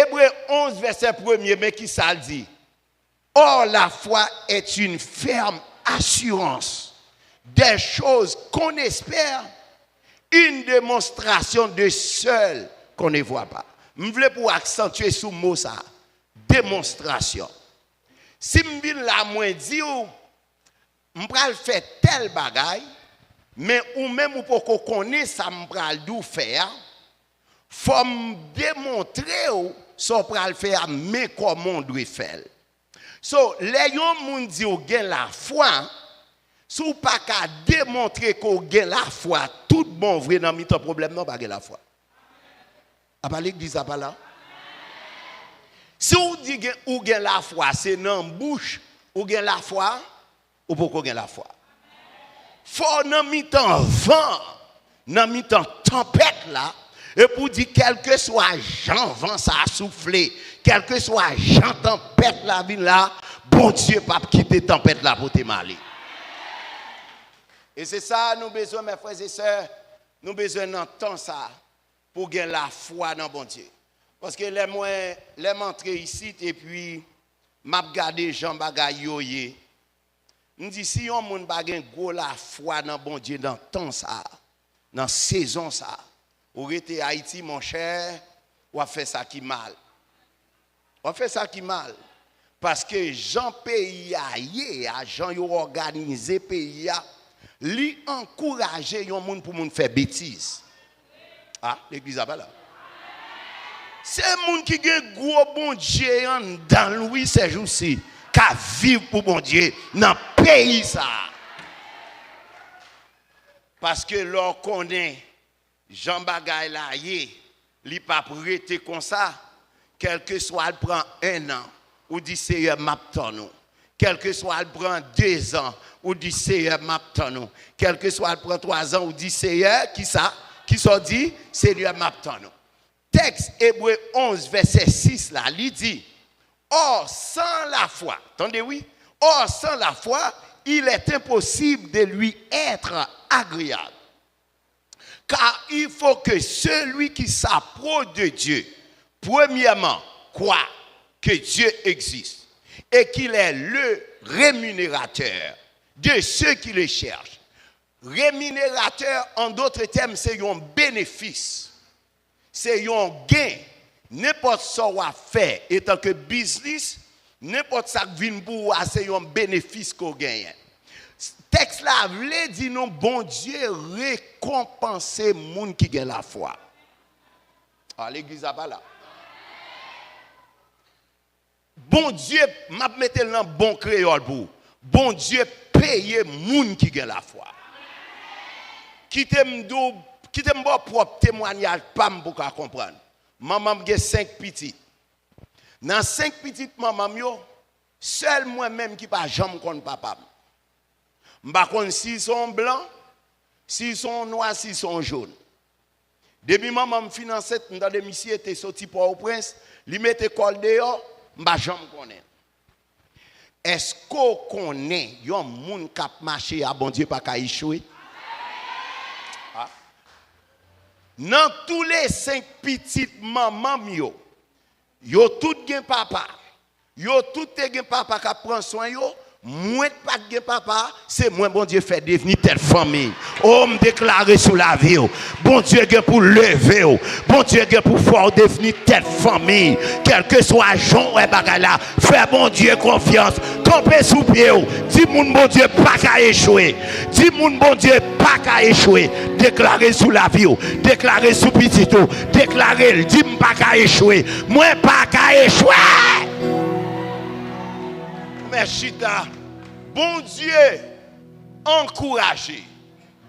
Hébreux 11, verset 1er, mais qui ça dit? Or, la foi est une ferme assurance des choses qu'on espère, une démonstration de celles qu'on ne voit pas. Je voulais pour accentuer ce mot ça, démonstration. Si je viens là, moi dire, je vais faire tel bagaille, mais ou même ou pour qu'on connaisse ça, je vais faire, il faut me démontrer ce que je vais faire, mais comment on doit faire. So, les gens qui disent la foi, si vous pas qu'à démontrer qu'on a la foi, tout bon vrai dans le problème, non, pas la foi. A pas l'église à pas là. Si vous dites que vous avez la foi, c'est dans la bouche, vous avez la foi, ou pourquoi vous avez la foi. Faut dans mi-temps vent, dans mi-temps tempête là, et pour dire quel que soit Jean vent ça a soufflé, quel que soit Jean tempête la vie là, bon Dieu pas quitter tempête là pour te maler. Et c'est ça nous besoin mes frères et sœurs, nous besoin d'entendre ça pour gagner la foi dans bon Dieu. Parce que les m'entrer ici et puis m'a regarder Jean bagay yoyé. On dit si on moun pa gen gros la foi dans bon Dieu dans temps ça, dans saison ça, ou rete Haïti mon cher, ou a fait ça qui mal. On fait ça qui mal parce que Jean pays a Jean yo organisé pays a li encourager yon moun pour moun faire bêtise. Ah, l'église a pas là. C'est moun qui gen gros bon Dieu dans lui ces jours-ci. Qu'à vivre pour bon Dieu dans le pays ça. Parce que l'on connaît Jean Bagay là, il pas prêté comme ça, quel que soit il prend 1 an, ou dit Seigneur m'attend. Quel que soit il prend 2 ans, ou dit Seigneur m'attend. Quel que soit il prend 3 ans, ou dit Seigneur, qui ça? Qui ça dit Seigneur m'attend. Texte Hébreux 11, verset 6 là, il dit. Or, sans la foi, attendez oui, or, sans la foi, il est impossible de lui être agréable. Car il faut que celui qui s'approche de Dieu, premièrement, croit que Dieu existe et qu'il est le rémunérateur de ceux qui le cherchent. Rémunérateur, en d'autres termes, c'est un bénéfice, c'est un gain. N'importe ce qu'on fait, étant que business, n'importe ça qui vient pour vous, c'est un bénéfice qu'on gagne. Texte là, veut dire non, bon Dieu récompenser les gens qui ont la foi. Ah, l'église a pas là. Bon Dieu, m'a mettre dans bon créole pour. Bon Dieu paye les gens qui ont la foi. Qui t'aime propre témoignage, pas pour comprendre. Maman a 5 petites. Dans 5 petites maman, seul moi-même qui pas jamais contre papa. Je ne sais pas s'ils sont blancs, s'ils sont noirs, s'ils sont jaunes. Depuis maman me finançait, dans des messieurs étaient sortis pour au prince, ils mettaient col dehors, je ne sais pas jamais connaître. Est-ce qu'on connaît un monde qui a marché à bon Dieu pas qu'à échouer? Dans tous les 5 petites mamans, yo tout gen papa. Yo tout gen papa qui prend soin yo. Moi pas gen papa, c'est moi bon Dieu fait devenir telle famille. Oh me déclarer sous la vie. Bon Dieu gen pour lever. Bon Dieu gen pour faire devenir telle famille. Quel que soit Jean et bagala, fais bon Dieu confiance. Camper sous pied. Dis mon bon Dieu pas qu'à échouer. Dis mon bon Dieu pas qu'à échouer. Déclarer sous la vie. Déclarer sous petit. Déclarer, dis pas qu'à échouer. Moi pas qu'à échouer. Merci. Bon Dieu encouragé,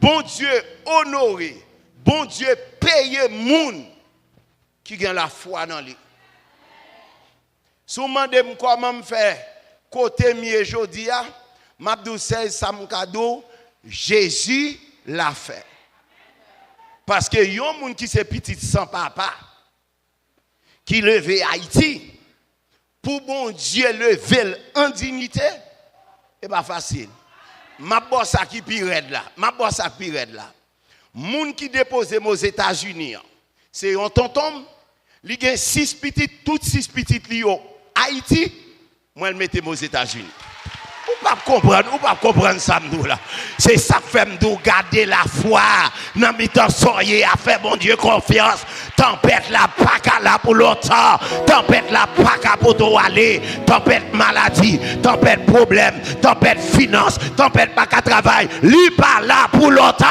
bon Dieu honoré, bon Dieu payé moun qui gagne la foi dans lui. Si vous demandez comment me faire côté mieux jodi a, m'abdou 16 sam cadeau, Jésus l'a fait. Parce que yon moun qui c'est petit sans papa qui levé Haïti pour bon Dieu lever en dignité, c'est pas facile. Ma bosse qui pirate là, ma bosse qui pirate là. Moun qui dépose aux États-Unis, c'est un tonton, Il y a 6 petites, toutes 6 petites lions. Haïti, moi, je mettais aux États-Unis. Ou pas comprendre ça, nous là. C'est ça que fait nous garder la foi. Dans mes temps soyez à faire mon Dieu confiance. Tempête la pas là pour longtemps. Tempête la pas pour tout aller. Tempête maladie, tempête problème, tempête finance, tempête pas qu'à travail. Lui pas là pour longtemps.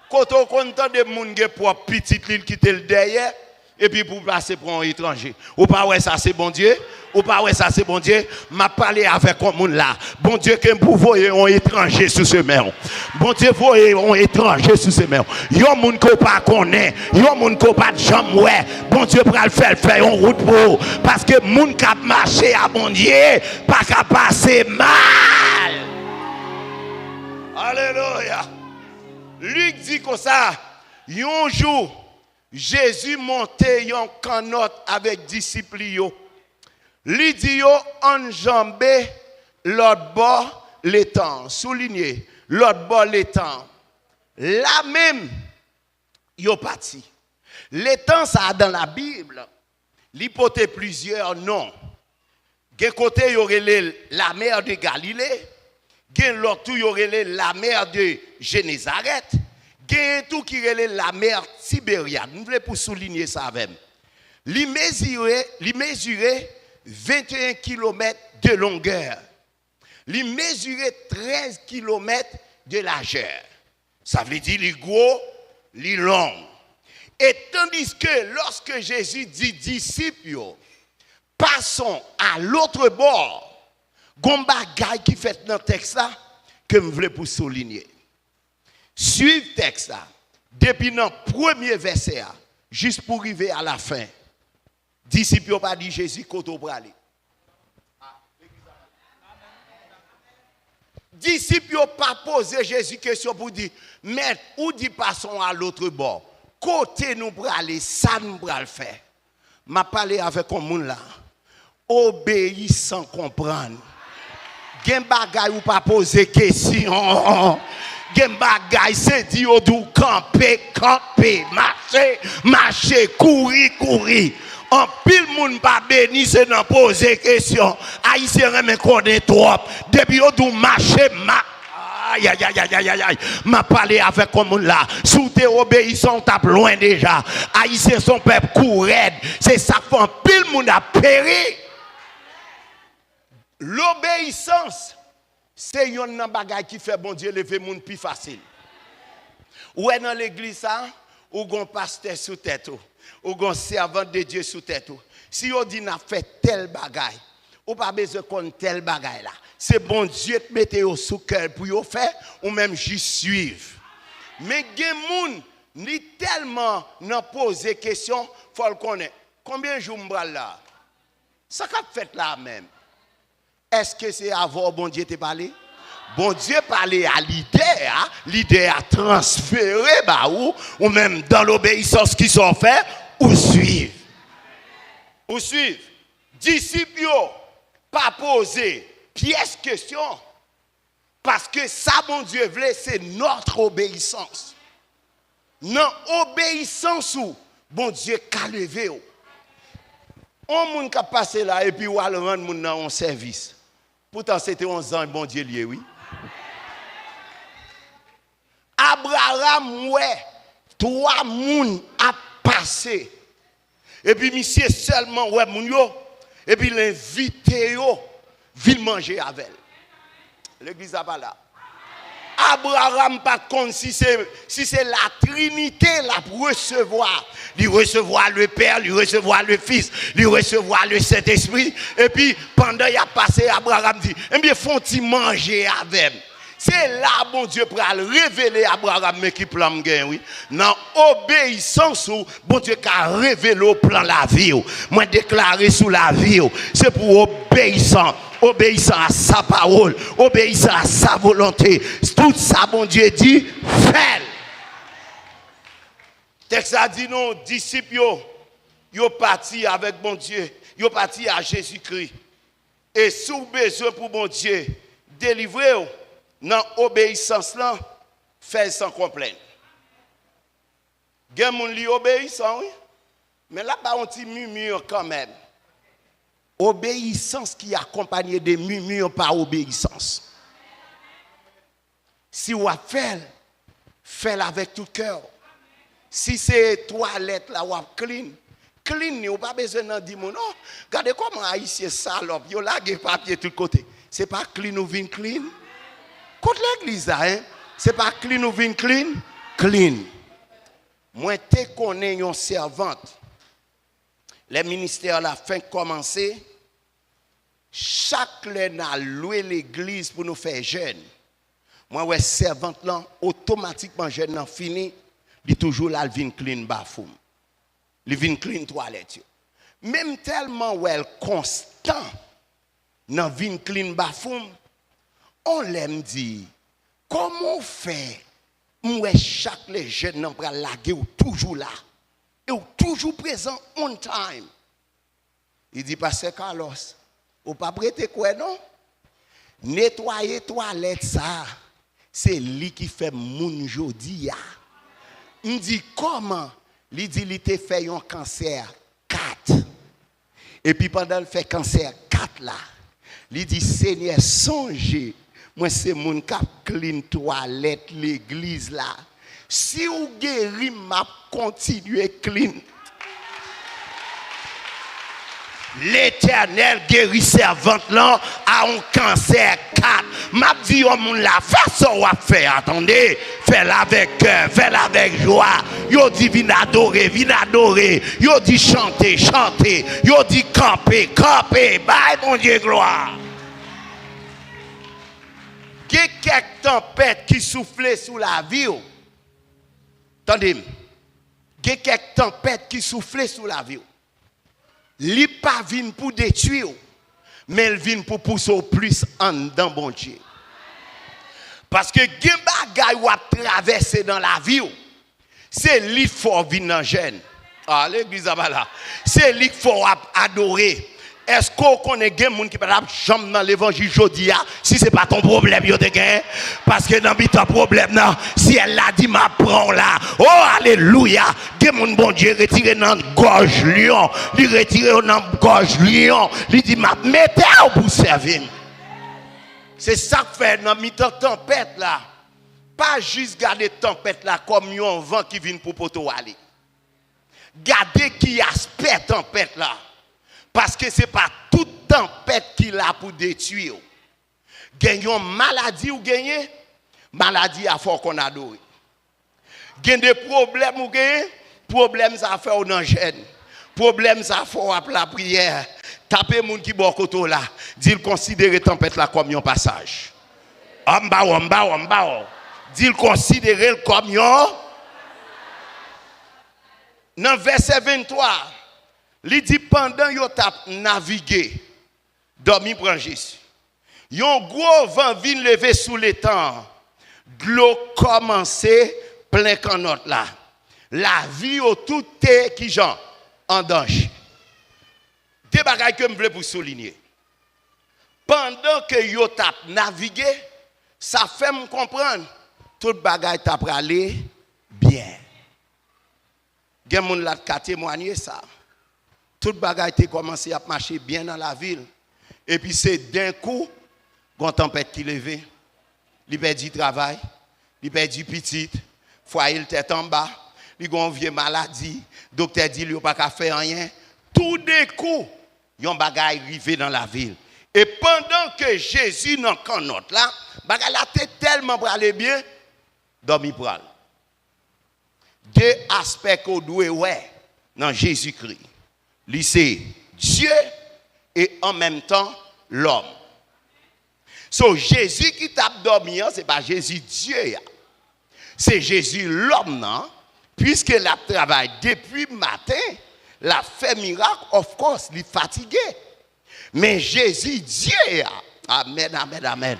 Quand on content de monde qui pour petite l'île quitter le derrière et puis pour passer pour un étranger. Ou pas ouais ça c'est bon Dieu. Ou pas ouais ça c'est bon Dieu. M'a parlé avec un monde là. Bon Dieu qui pour voyer un étranger sous ce mer. Bon Dieu voyer un étranger sous ce mer. Yon monde ko pas connaît, yon monde ko pas de jambe ouais. Bon Dieu pour le faire en route pour parce que monde qui marché à bon Dieu pas qu'à passer mal. Alléluia. Luc dit comme ça, un jour, Jésus montait en canotte avec disciples. Lui dit enjambé l'autre bord l'étang, souligné l'autre bord l'étang. Là même, yo parti. L'étang ça dans la Bible, l'hypothèse plusieurs noms. D'un côté, il y aurait la mer de Galilée. Gen l'autre y aurait la mer de Génézareth, gen tout qui relait la mer Tibériade. Nous voulons pour souligner ça avec. Li mesurait 21 km de longueur. Li mesurait 13 km de largeur. Ça veut dire li gros, li long. Et tandis que lorsque Jésus dit disciples, passons à l'autre bord. Gomba gay qui fait dans le texte là que je voulais pour souligner. Suivez le texte là depuis le premier verset juste pour arriver à la fin. Disciples n'ont pas dit Jésus côté pour aller. Disciples n'ont pas posé Jésus question pour dire maître où dit passons à l'autre bord. Côté nous pour aller ça nous pour le faire. M'a parlé avec un monde là obéir sans comprendre. Gen bagay ou pas poser question. Gen bagay c'est dit ou dou camper, marcher, courir. En pile moun pas béni c'est dans poser question. Haïtien remet connaît trop. Depuis ou dou marcher aïe. M'a parlé avec comme moun là. Sous tes obéissants tape loin déjà. Haïtien son peuple courait. C'est ça fait en pile moun a péri. L'obéissance, c'est un bagage qui fait bon Dieu lever moun plus facile. Ou est dans l'église ça, ou gon pasteur sous tête ou gon servant de Dieu sous tête. Si on dit n'a fait tel bagage, ou pas besoin de tel bagage là. C'est bon Dieu te mette au sous cœur pour yo faire ou même juste suivre. Mais gen moun ni tellement n'a posé question, faut le connaître. Combien de jours m'bral là? Ça qu'a fait là même. Est-ce que c'est avant bon Dieu te parlé? Bon Dieu parlait à l'idée, l'idée a transféré ou même dans l'obéissance qui sont faits, ou suivre. Ou suivre. Disciples, pas poser pièce question. Parce que ça, bon Dieu voulait, c'est notre obéissance. Non, obéissance où bon Dieu qu'a levé. On moun ka passé là et puis ou al rendre moun dans un service. Pourtant c'était 11 ans bon Dieu lié oui. Abraham ouais 3 moun a passé. Et puis monsieur seulement ouais moun yo et puis l'invité yo vinn manger avec elle. L'église a pas là. Abraham pas compte si c'est la Trinité la pour recevoir. Il recevoir le Père, il recevoir le Fils, il recevoir le Saint-Esprit. Et puis pendant il a passé, Abraham dit, eh bien faut-il manger avec. C'est là bon Dieu pour révéler Abraham mais qui plan gain oui. Dans obéissance bon Dieu qui a révélé au plan la vie. Moi déclaré sous la vie, c'est pour obéissance. Obéissant à sa parole, obéissant à sa volonté. Tout ça, bon Dieu dit, fais. Texte a dit non, disciples, yo parti avec bon Dieu, yo parti à Jésus-Christ. Et sous besoin pour bon Dieu, délivrer dans obéissance là, fait sans complainte. gen moun li obéissant, oui. Mais là, on dit murmure quand même. Obéissance qui accompagne des murmures par obéissance. Si vous faites avec tout cœur. Si c'est toilette là, vous clean. Clean, vous pas besoin de dire non. Regardez comment haïtien salope, vous laguez papier de tous côtés. C'est pas clean ou vin clean. Contre l'église là, hein? C'est pas clean ou vin clean. Clean. Moi, te connais une servante. Les ministères la fin commencer. Chaque l'année a loué l'église pour nous faire jeûne. Moi, ouais, servante là, automatiquement jeûne nan fini, il toujours là, il vient clean bafoum. Il vient clean toilette. Même tellement ouais constant dans vient clean bafoum, on l'aime dit comment on fait moi chaque les jeunes nan pral laguer ou toujours là et ou toujours présent on time. Il dit pasteur Carlos, ou pas prêter quoi non? Nettoyer toilette ça, c'est lui qui fait moun jodi ya. Il dit comment? Il dit il te fait un cancer 4. Et puis pendant le fait cancer 4 là, il dit Seigneur songez, moi c'est moun qui clean toilette l'église là. Si vous guéri m'a continuer clean. L'Éternel guérit servante là à un cancer 4. M'a dit au monde la façon à faire, attendez, fais-la avec cœur, fais-la avec joie. Yo dit vin adorer, yo dit chanter, yo dit camper, bye mon Dieu gloire. Il y a quelques tempêtes qui soufflaient sous la vie. Attendez, il y a quelques tempêtes qui soufflaient sous la vie. Li pas vinn pour détruire, mais elle vient pour pousser au plus en dedans bon Dieu. Parce que gen bagay ou a traverser dans la vie, c'est li faut vinn en jeune. Ah l'église là, c'est li faut adorer. Est-ce qu'on connaît des gens qui peuvent jamais dans l'évangile jodi si ce n'est pas ton problème yo te gain parce que dans ton problème non si elle l'a dit m'a prend là oh alléluia des gens bon Dieu retiré dans gorge lion il retiré dans gorge lion il dit m'a mettez pour servir. C'est ça que fait dans mi-temps tempête là pas juste garder tempête là comme un vent qui vient pour poto aller. Garder qui aspect tempête là. Parce que ce n'est pas toute tempête qui l'a pour détruire. Gagnons maladie ou gagner, maladie à fort qu'on adore. Gagne des problèmes ou gagner, problèmes à faire au gêne. Problèmes à faire à la prière. Tapez moun qui bon koto là, dit considérer tempête là comme un passage. Amba. Dit considérer comme un. Dans verset 23. Il dit pendant yo tap naviguer, dormi prend Jésus. Yon gros vent vient lever sous l'étang. De l'eau commençait plein canot là. La vie au tout est qui genre en danger. Deux bagages que je voulais pour souligner. Pendant que yo tap naviguer, ça fait me comprendre tout bagage tap aller bien. Gen moun la ka témoigner ça. Tout bagaille a commencé à marcher bien dans la ville. Et puis c'est d'un coup, quand tempête qui levait, il perd du travail, il perd du petit, foyer tête en bas, il a une vieille maladie, docteur dit qu'il n'a pas qu'à faire rien. Tout d'un coup, il y a un bagaille arrivé dans la ville. Et pendant que Jésus n'a qu'un autre là, bagaille a été tellement pour aller bien, dormi pour aller. Deux aspects qu'on doit ouais dans Jésus-Christ. C'est Dieu et en même temps l'homme. So Jésus qui t'a dormi, ce n'est pas Jésus Dieu. C'est Jésus l'homme, non? Puisque la travaille depuis le matin, la fait miracle, of course, il est fatigué. Mais Jésus Dieu, amen.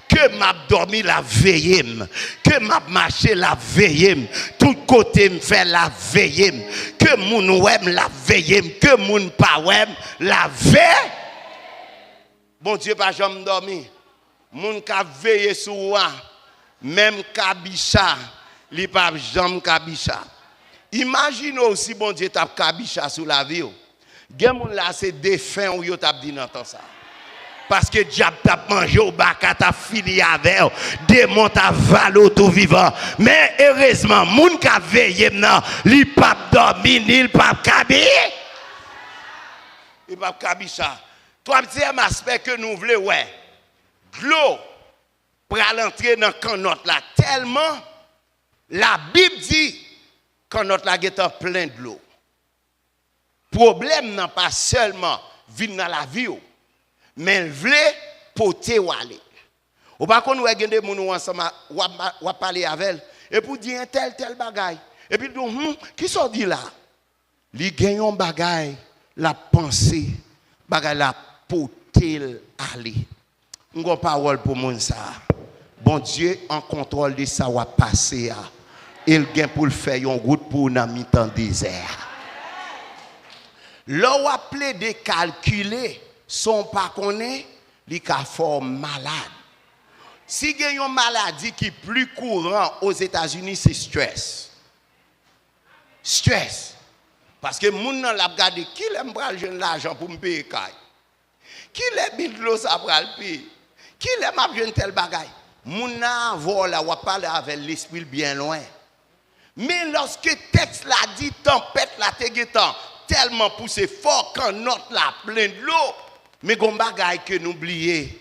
Que m'a dormi la veille, que m'a marché la veille, tout côté me fait la veille, que moun ouem la veille, que moun pa ouem la veille. Bon Dieu pas jamais dormi. Moun ka veille sur moi, même kabicha, li pa jamais kabicha. Imaginez aussi, bon Dieu, t'a kabicha sous la vie. Gen moun là, c'est défunt ou yo t'a dit dans ça. Parce que diable t'a mangé au baka, t'a fini avec, démon t'a valo tout vivant. Mais heureusement, moun ka veillé nan, li pa dormi, ni pa kabi. Il pa kabicha. Troisième aspect que nous voulons, ouais. L'eau pour entrer dans le canotte là, tellement la Bible dit canotte là est plein de l'eau. Problème n'est pas seulement vivre dans la vie, mais il veut porter ou aller. Ou pas qu'on va gagner des gens ensemble, ou parler avec elle, et pour dire tel bagaille. Et puis qui sont dit là? Li gagne un bagaille, la pensée, bagaille la porter aller. On a parole pour moun ça. Bon Dieu en contrôle de ça va passer. Il gagne pour le faire une route pour un mi-temps désert. L'on a appelé de calculer son pas connaît, li ka fort malade. Si il y a une maladie qui est plus courante aux États-Unis, c'est stress. Stress. Parce que moun nan la regardé qui l'aime pral jeune l'argent pour me payer kay. Qui l'aime bid l'eau ça pral payer. Qui l'aime ap jeune tel bagay. Moun nan voilà ou parler avec l'esprit bien loin. Mais lorsque texte la dit tempête la te getan tellement poussé fort quand notre la plein de l'eau. Mais gon bagay que nous oublier.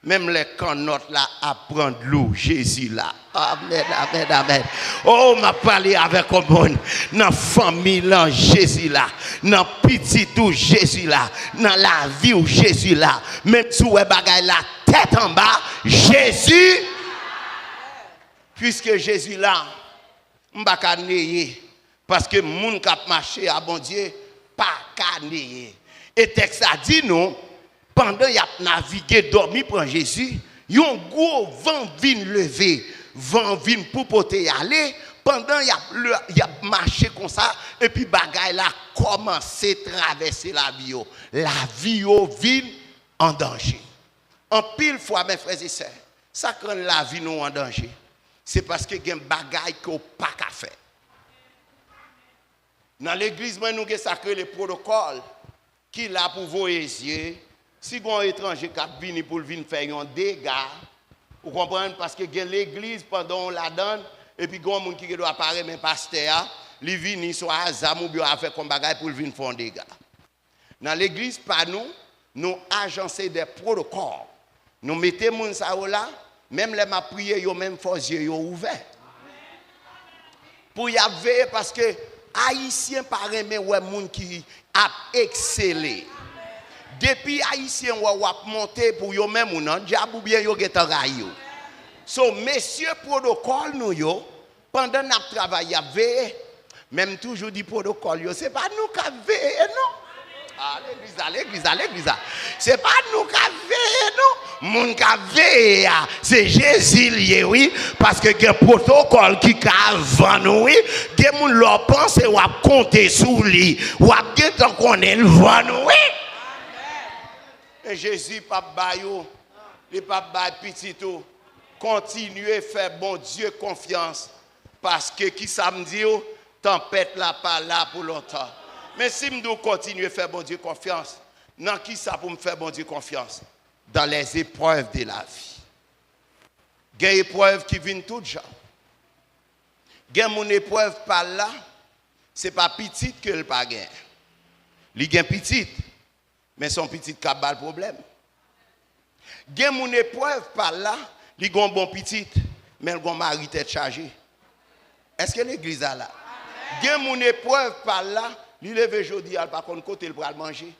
Même les canottes là à prendre l'eau, Jésus là. Amen, amen, amen. Oh, m'a parlé avec un bon. Dans la famille là, Jésus là. Dans petit tout, Jésus là. Dans la vie où Jésus là. Même si vous avez la tête en bas, Jésus. Puisque Jésus là, m'ba ka neye. Parce que moun k'ap marché à bon Dieu, pas ka neye. Et texte a dit non. Pendant qu'il a navigué, dormi pour Jésus, il y a un gros vent vient lever, vent vient pour porter aller. Pendant qu'il a marché comme ça, et puis bagay la commencé à traverser la vie. La vie vient en danger. En pile fois, mes frères et sœurs, ça rend la vie nous en danger. C'est parce que y a un bagay qu'on n'a pas qu'à faire. Dans l'église, nous avons sacré le protocole qui là pour voyager. Si un étranger qui vient pour venir faire un dégât, vous comprenez? Parce que l'église, pendant la donne, et puis il y a un monde qui doit apparaître, mais pasteur, il vient soit à Zam ou bien faire comme bagage pour venir faire un dégât. Dans l'église, pas nous agençons des protocoles. Nous mettons les gens là, même les prières, ils ont même les yeux ouverts. Pour y veiller parce que les Haïtiens paraissent mais ouais monde qui a excellé. Depuis Haïtiens ont monté pour eux même ou non, diable ou bien yo getan rayo. So messieurs protocole nous yo pendant notre travail même toujours dit protocole yo c'est pas nous qui veillé non. À l'église. C'est pas nous qui veillé non. Moun qui veillé c'est Jésus lié oui parce que le protocole qui avant nous oui, des moun leur pense ou a compter sous lui ou a getan connaît le vent nous oui. Et Jésus, Papa Bayo, le Papa Petit tout, continuez à faire bon Dieu confiance. Parce que qui ça me dit, tempête là pas là pour longtemps. Mais si je continue à faire bon Dieu confiance, dans qui ça pour me faire bon Dieu confiance? Dans les épreuves de la vie. Il y a des épreuves qui viennent tout gens. Il y a mon épreuve par là, ce n'est pas petite que le pas gain. Il y a petite. Mais son petit cap a le problème. Gen mon épreuve par là, li gon bon petit, mais le gon mari tête chargé. Est-ce que l'église a là? Gen mon épreuve par là, li leve jodi al par contre côté le pral manger.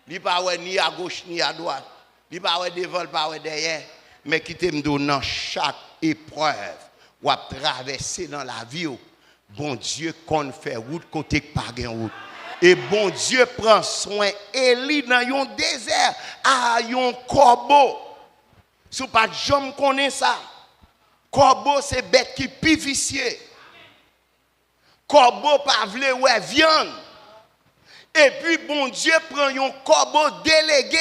Li pa wè ni à gauche ni à droite. Li pa wè devant, pa wè derrière, mais qui te m'dou dans chaque épreuve ou à traverser dans la vie. Bon Dieu qu'on fait route côté pas gen route. Et bon Dieu prend soin Élie dans un désert à un corbeau. Si vous pas jamais connaît ça. Corbeau c'est bête qui pi vicieux. Corbeau pas vle ouais viande. Et puis bon Dieu prend un corbeau délégué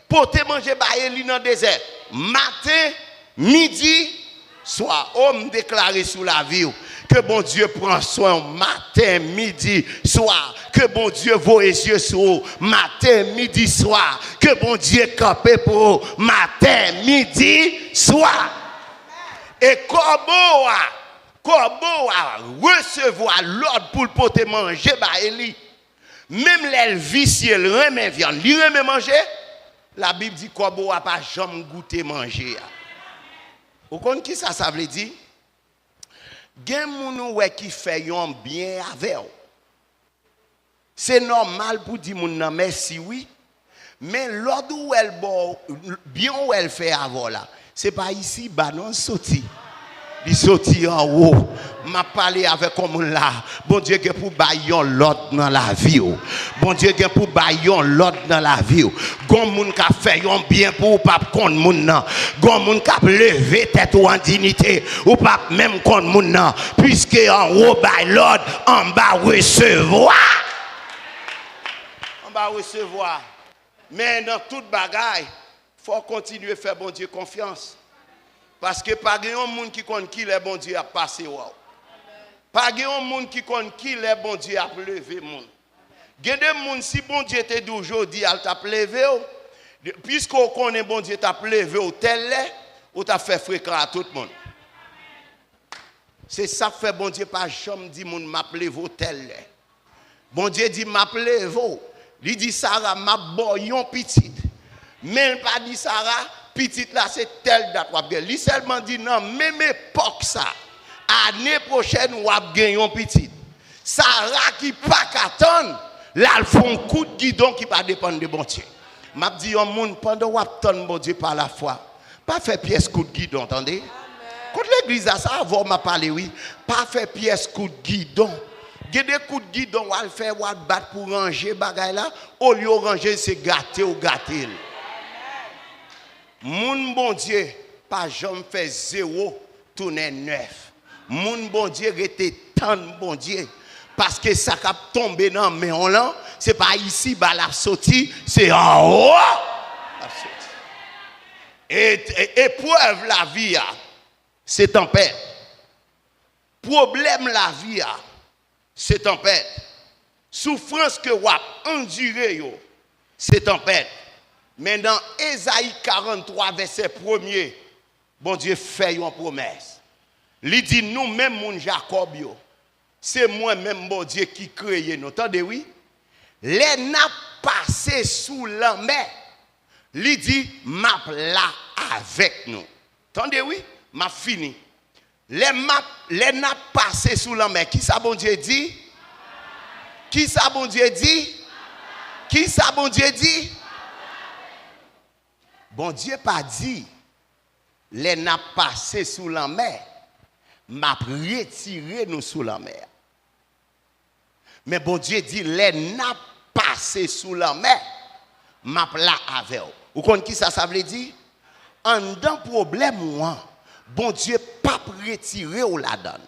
pour te manger ba Élie dans le désert. Matin, midi, soir, homme déclaré sous la vie. Que bon Dieu prend soin matin, midi, soir. Que bon Dieu voit les yeux sur vous, matin, midi, soir. Que bon Dieu campe pour vous, matin, midi, soir. Et comment recevoir l'ordre pour le porter manger, même les vicieux, le remet viande, il remet manger. La Bible dit qu'on ne va pas jamais goûter manger. Vous comprenez qui ça veut dire? Il y a des gens qui font bien avec vous. C'est normal pour dire merci, oui. Mais l'ordre où elle bien où elle fait avant là, ce n'est pas ici, non, sorti. Il sorti en haut. M'a parlé avec comme là. Bon Dieu qui pour bailler l'autre dans la vie. Bon Dieu qui pour bailler l'autre dans la vie. Gon moun ka fait yon bien pour pas contre moun nan. Gon moun ka lever tête ou en dignité ou pas même contre moun nan puisque en haut bail l'autre en bas recevoir. En bas recevoir. Mais dans toute bagaille, faut continuer à faire bon Dieu confiance. Parce que pas de monde qui connaît qui les bon Dieu a passé. Pas de monde qui connaît qui les bon Dieu a levé. Il y a des gens, si bon Dieu te dit aujourd'hui, il t'a levé. Puisqu'on connaît bon Dieu t'a levé, ou t'a fait fréquent à tout le monde. C'est ça que fait bon Dieu pas jamais dit moun m'a levé tel. Bon Dieu dit m'a levé. Il dit Sarah m'a boyon petite. Mais il pas dit Sarah petite là c'est telle date. Il seulement dit non, même époque ça. Année prochaine ou a gagné petite. Sarah qui pas qu'attendre, là ils font coup de guidon qui pas dépendre de bon Dieu. M'a dit un monde pendant ou attendre bon Dieu par la foi. Pas faire pièce coup de guidon, entendez? Quand l'église a ça avant m'a parlé oui, pas faire pièce coup de guidon. Il y a des coups de guidon ou à faire ou à battre pour ranger bagay là, au lieu de ranger c'est gâter ou gâter. Moun bon Dieu pas jamais fait 0 tourner 9. Moun bon Dieu était tant bon Dieu parce que ça cap tomber dans mais on là, c'est pas ici bah la sortie, c'est en haut. Et épreuve la vie c'est tempête. Problème la vie c'est tempête. Souffrance que vous endurez, c'est tempête. Mais dans Ésaïe 43, verset 1er, bon Dieu fait une promesse. Il dit nous-mêmes, mon Jacob, c'est moi-même, bon Dieu, qui crée nous. Entendez, oui? Les nappes passées sous la mer, il dit, map là avec nous. Entendez, oui? M'a fini. Les nappes passées sous la mer. Qui ça bon Dieu dit? Qui ça bon Dieu dit? Qui ça bon Dieu dit? Bon Dieu pas dit les nappes passées sous la mer. M'a retiré nous sous la mer. Mais bon Dieu dit les nappes passées sous la mer. M'a là avec vous. Vous comprenez qui ça veut dire? En d'un problème moi. Bon Dieu pas retiré ou la donne.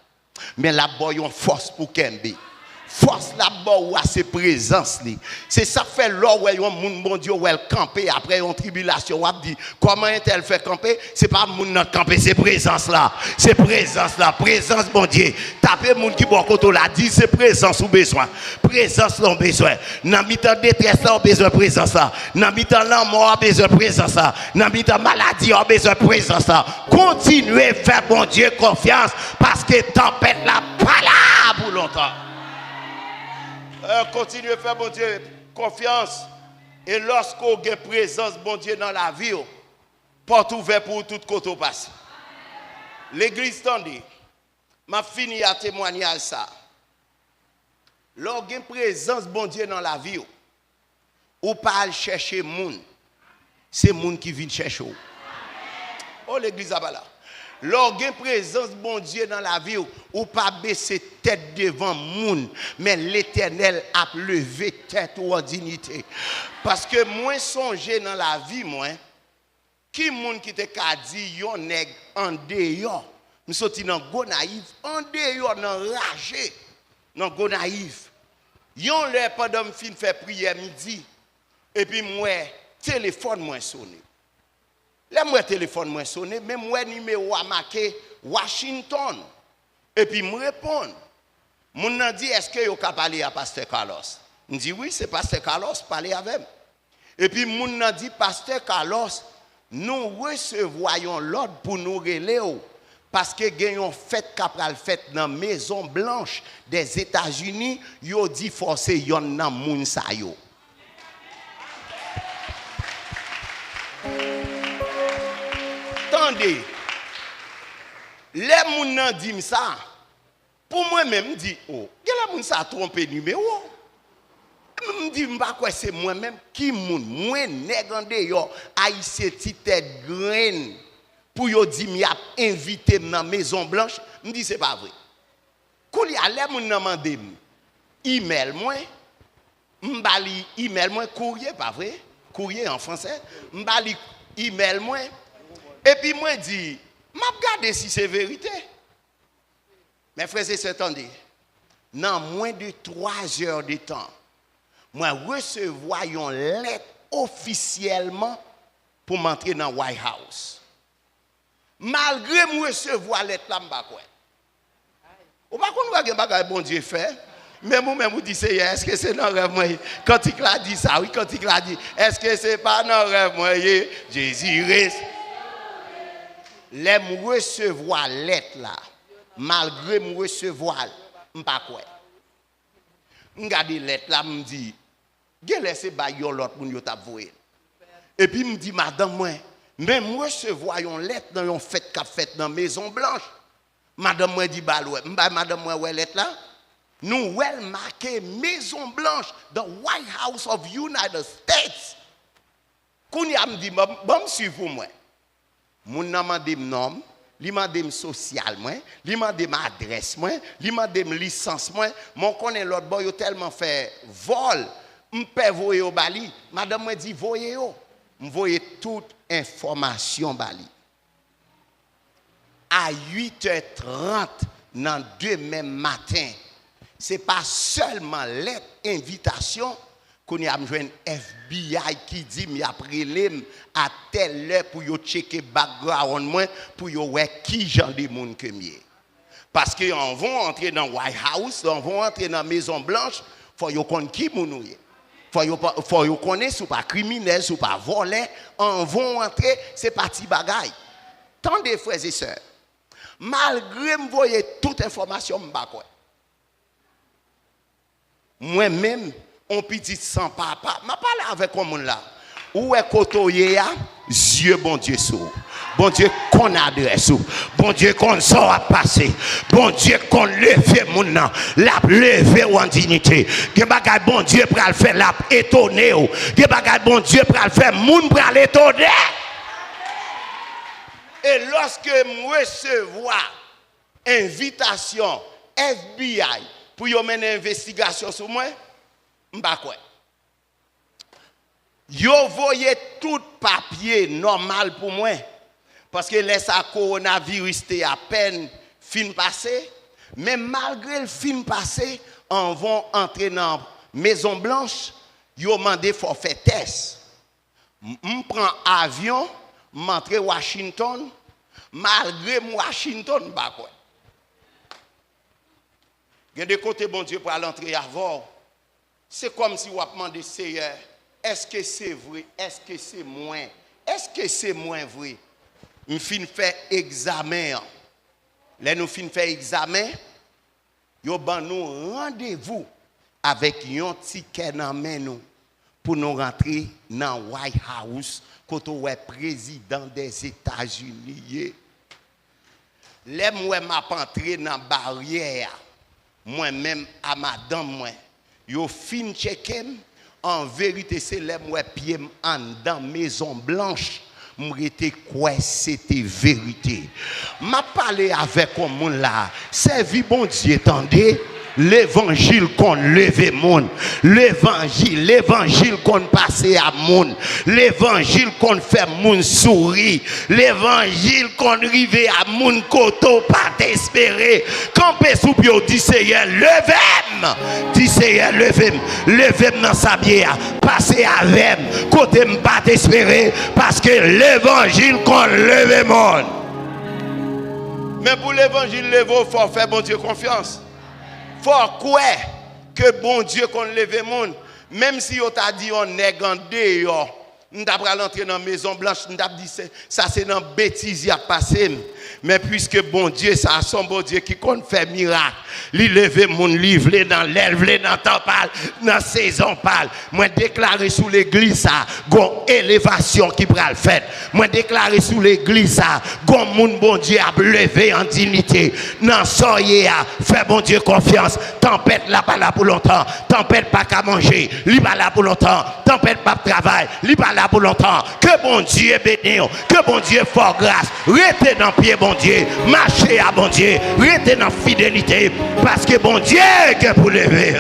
Mais la boyon force pour Kembe. Force là-bas ou à ses présences. C'est ça fait l'or où un monde bon Dieu où elle camper après une tribulation. On dit comment est-elle fait camper? C'est pas monde notre camper, c'est présence là. C'est présence là, présence bon Dieu. Tapez monde qui bon côté là dit c'est présence ou besoin. Présence là besoin. Dans mi-temps détresse là besoin présence là. Dans mi-temps là mort besoin présence là. Dans mi-temps maladie on besoin présence là. Continuez à faire bon Dieu confiance parce que tempête là pas là pour longtemps. Continuez à faire bon Dieu confiance. Et lorsqu'on a présence bon Dieu dans la vie, porte ouverte pour tout côté passe. L'église tendue, m'a fini à témoigner à ça. Lorsqu'on a présence bon Dieu dans la vie, ou pas chercher moun, c'est moun qui vient chercher. Oh l'église à là. Lorsqu'on a présence bon Dieu dans la vie, ou pas baisser tête devant moun, mais l'Éternel a levé tête ou en dignité. Parce que moi songer dans la vie moi, qui moun qui te ka dit yon nèg en dehors, me sorti dans go naïf, en dehors dans ragé, dans go naïf. Yon le pendant fin faire prière midi et puis moi téléphone moi sonné. Les moi téléphone moi sonné, mais moi numéro a marqué Washington. Et puis me répondre. Moun nan dit, est-ce que vous avez parlé à Pasteur Carlos? Je dis, oui, c'est Pasteur Carlos, parler avec. Et puis moun nan dit, Pasteur Carlos, nous recevons l'ordre pour nous relayer. Parce que il y a une fête capral fête dans la Maison Blanche des États-Unis, yo dit forcé yon nan moun sa yo. Attendez. Les moun nan dit ça. Pour moi-même, je dis, oh, quel est moun sa trompé numéro? Je dis, quoi c'est moi-même qui moun, moi négande yo, haïtien ti tête graine. Pour yo di mi a invité dans la Maison Blanche, me dit c'est pas vrai. Quand il y a les moun nan mande email moi, m'bali email moi courrier pas vrai? Courrier en français, m'bali email moi et puis moi dit m'a regarder si c'est vérité. Mes frères et sœurs, attendez. Dans moins de 3 heures de temps, moi recevoir une lettre officiellement pour m'entrer dans White House. Malgré moi recevoir lettre là, m'pa quoi. Ou pas qu'on va que bon Dieu fait. Mais moi-même, vous dites, est-ce que c'est dans le rêve moi? Quand il a dit ça, oui, quand il a dit, est-ce que c'est pas dans le rêve moi? Jésus reste. Les recevoir lettre là, malgré me recevoir, m'pa quoi. M'garde lettre là, me dit, j'ai laissé bailler l'autre pour nous t'a voyer. Et puis me dit madame moi, même recevoir une lettre dans une fête qu'a fait dans Maison Blanche. Madame moi dit baloué, madame moi ouais lettre là. Nous well marqué Maison Blanche, the White House of United States. Kounya me dit bon suivre pour moi. Moun nan mande nom, li mande social moi, li mande adresse moi, li mande licence moi, mon connaît l'autre boy yo tellement fait vol, m'pè voyer au Bali. Madame moi dit voyer yo. M'voyer toute information Bali. À 8h30 dans demain matin, c'est pas seulement lettre invitation qu'on y a besoin FBI qui dit mi après l'em à telle heure pour yo checker background moi pour yo voir qui genre de monde que mieux. Parce que on vont entrer dans White House, on vont entrer dans Maison Blanche, faut yo connaître qui moun yo. Faut yo connaître sou pas criminel, sou pas volé, on vont entrer c'est parti bagaille. Tant de frères et sœurs. Malgré me voyer toute information m'pa quoi. Moi-même on petit sans papa, m'a parlé avec un monde là. Où est kotoye ya? Dieu bon Dieu sou. Bon Dieu qu'on adresse ou. Bon Dieu qu'on sort à passer. Bon Dieu qu'on lève moun nan. La lever ou en dignité. Ge bagay bon Dieu pral faire la étonner ou. Ge bagay bon Dieu pral faire moun pral étonner. Et lorsque je recevoir invitation FBI pour y mener une investigation sur moi, m'pa quoi. Yo voyez tout papier normal pour moi. Parce que laisse à coronavirus était à peine fin passé. Mais malgré le fin passé, on va entrer dans la Maison Blanche, yo mandé faut faire test. M'prend avion, m'entre Washington, malgré Washington pas quoi. Il y a des côtés bon Dieu pour l'entrer avant. C'est comme si on a demandé Seigneur, est-ce que c'est vrai? Est-ce que c'est moins? Est-ce que c'est moins vrai? Nous fin faire examen. Là nous fin faire examen, yo ban nous rendez-vous avec un ticket dans main nous pour nous rentrer dans White House côté ouais président des États-Unis. Là moi m'a entré dans barrière. Moi-même à madame moi yo fin checker en vérité c'est là moi pied en dans Maison Blanche m'était quoi c'était vérité m'a parlé avec un monde là servi bon Dieu attendez l'évangile qu'on levé monde l'évangile qu'on passé à monde l'évangile qu'on fait monde sourire l'évangile qu'on rivé à monde koto pas espérer camper sous bio dit Seigneur levez-moi dit Seigneur levez-moi dans sa bière passer avec côté me pas espérer parce que l'évangile qu'on levé monde Mais pour l'évangile levé, il faut faire bon Dieu confiance. Il faut croire que bon Dieu qu'on lève le monde. Même si on t'a dit on est gandé, on t'a pas l'entrer dans la maison blanche, on t'a dit ça c'est dans bêtise qui a passé. Mais puisque bon Dieu, ça son bon Dieu qui compte faire miracle. Il lève mon livre dans l'aile, dans temps parle, dans saison parle. Moi déclarer sous l'église ça, gon élévation qui pral le faire. Moi déclarer sous l'église ça, gon moun bon Dieu a levé en dignité. Nan soyez à faire bon Dieu confiance. Tempête là pas là pour longtemps. Tempête pas qu'à manger, li pas là pour longtemps. Tempête pas de travail, li pas là pour longtemps. Que bon Dieu bénisse, que bon Dieu fort grâce. Restez dans pied bon Dieu, marchez à bon Dieu, restez dans fidélité parce que bon Dieu est pour lever.